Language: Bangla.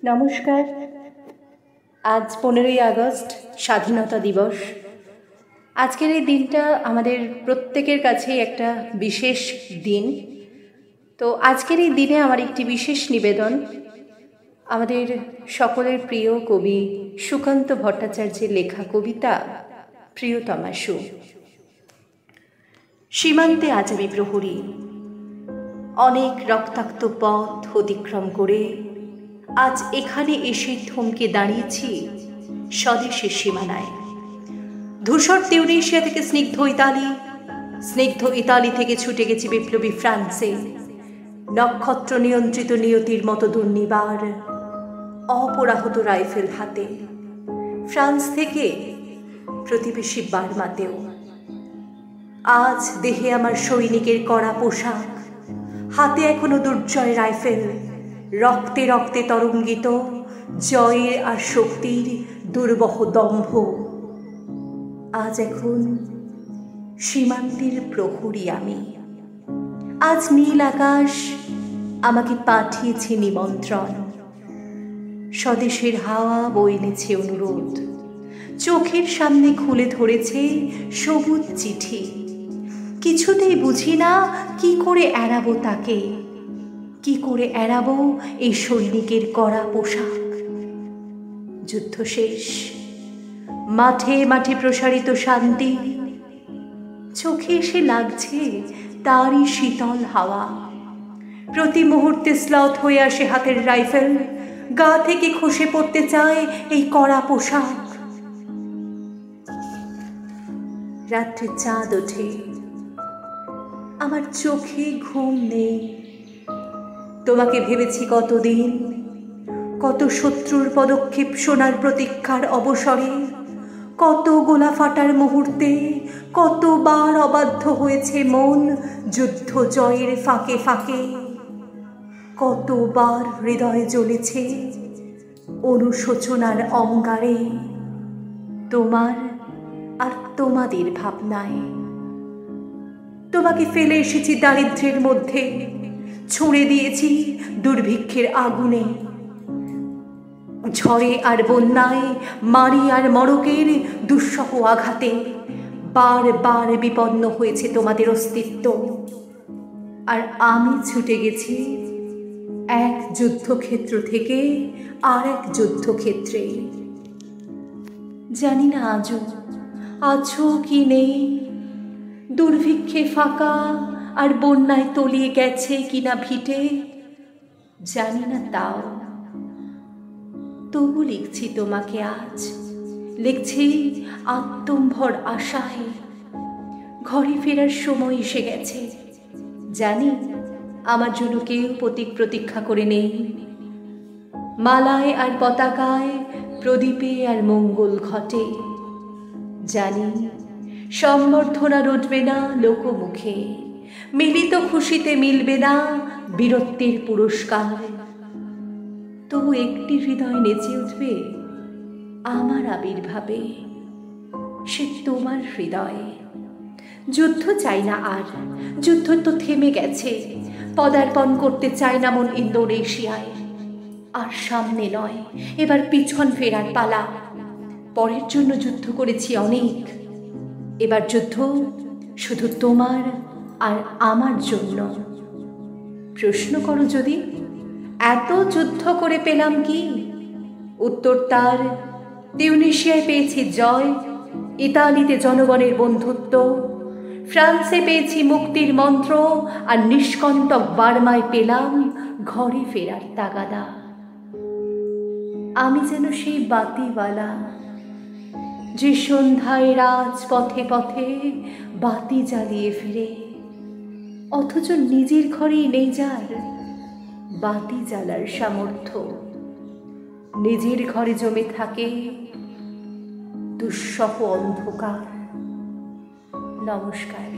নমস্কার। আজ 15ই আগস্ট স্বাধীনতা দিবস। আজকের এই দিনটা আমাদের প্রত্যেকের কাছেই একটা বিশেষ দিন। তো আজকের এই দিনে আমার একটি বিশেষ নিবেদন আমাদের সকলের প্রিয় কবি সুকান্ত ভট্টাচার্যের লেখা কবিতা প্রিয়তমাশু। সীমান্তে আজ আমি প্রহরী, অনেক রক্তাক্ত পথ অতিক্রম করে আজ এখানে এসে থমকে দাঁড়িয়েছি স্বদেশের সীমানায়। ধূসর তিউনিশিয়া থেকে স্নিগ্ধ ইতালি থেকে ছুটে গেছি বিপ্লবী ফ্রান্সে, নক্ষত্র নিয়ন্ত্রিত নিয়তির মতো দুর্নিবার অপরাহত রাইফেল হাতে। ফ্রান্স থেকে প্রতিবেশী বার্মাতেও আজ দেহে আমার সৈনিকের কড়া পোশাক, হাতে এখনো দুর্জয় রাইফেল, রক্তে রক্তে তরঙ্গিত জয়ের আর শক্তির দুর্বহ দম্ভ। আজ এখন সীমান্তের প্রহরী আমি। আজ নীল আকাশ আমাকে পাঠিয়েছে নিমন্ত্রণ, স্বদেশের হাওয়া বয়ে এনেছে অনুরোধ, চোখের সামনে খুলে ধরেছে সবুজ চিঠি। কিছুতেই বুঝি না কি করে এড়াবো তাকে, কি করে এড়াবো এই সৈনিকের কড়া পোশাক। যুদ্ধ শেষ, মাঠে মাঠে প্রসারিত শান্তি, চোখে এসে লাগছে তারই শীতল হাওয়া। প্রতি মুহূর্তে স্লথ হয়ে আসে হাতের রাইফেল, গা থেকে খসে পড়তে চায় এই কড়া পোশাক। রাত্রে চাঁদ ওঠে, আমার চোখে ঘুম নেই। তোমাকে ভেবেছি কতদিন, কত শত্রুর পদক্ষেপ শোনার প্রতীক্ষার অবসরে, কত গোলা ফাটার মুহূর্তে, কতবার অবাধ্য হয়েছে মন যুদ্ধ জয়ের ফাঁকে ফাঁকে, কতবার হৃদয় জ্বলেছে অনুশোচনার অঙ্গারে তোমার আর তোমাদের ভাবনায়। তোমাকে ফেলে এসেছি দারিদ্র্যের মধ্যে, ছুঁড়ে দিয়েছি দুর্ভিক্ষের আগুনে, ঝড়ে আর বন্যায়, মারি আর মড়কের দুঃসহ আঘাতে বারবার বিপন্ন হয়েছে তোমাদের অস্তিত্ব। আর আমি ছুটে গেছি এক যুদ্ধক্ষেত্র থেকে আর এক যুদ্ধক্ষেত্রে। জানি না আজও আছো কি নেই, দুর্ভিক্ষে ফাঁকা আর বন্যায় তলিয়ে গেছে কিনা ভিটে, জানি না তাও। তবু লিখছি তোমাকে আজ, লিখছি আত্মম্ভর আশায়। ঘরে ফেরার সময় এসে গেছে, জানি আমার জন্য কেউ প্রতীক্ষা করে নেই। মালায় আর পতাকায়, প্রদীপে আর মঙ্গল ঘটে, জানি সম্বর্ধনা রটবে না লোকমুখে, মিলিত খুশিতে মিলবে না বীরত্বের পুরস্কার। তবু একটি হৃদয় নেচে উঠবে আমার আবির্ভাবে, সে তোমার হৃদয়ে। যুদ্ধ চাই না আর, যুদ্ধ তো থেমে গেছে। পদার্পণ করতে চাই না মন ইন্দোনেশিয়ায়। আর সামনে নয়, এবার পিছন ফেরার পালা। পরের জন্য যুদ্ধ করেছি অনেক, এবার যুদ্ধ শুধু তোমার আর আমার জন্য। প্রশ্ন করো যদি, এত যুদ্ধ করে পেলাম কি? উত্তর তার, তিউনিশিয়ায় পেয়েছি জয়, ইতালিতে জনগণের বন্ধুত্ব, ফ্রান্সে পেয়েছি মুক্তির মন্ত্র, আর নিষ্কণ্টক বার্মায় পেলাম ঘরে ফেরার তাগাদা। আমি যেন সেই বাতিওয়ালা, যে সন্ধ্যায় রাজপথে পথে বাতি জ্বালিয়ে ফিরে, অথচ নিজের ঘরেই নেই যার বাতি জ্বালার সামর্থ্য। নিজের ঘরে জমে থাকে দুঃসহ অন্ধকার। নমস্কার।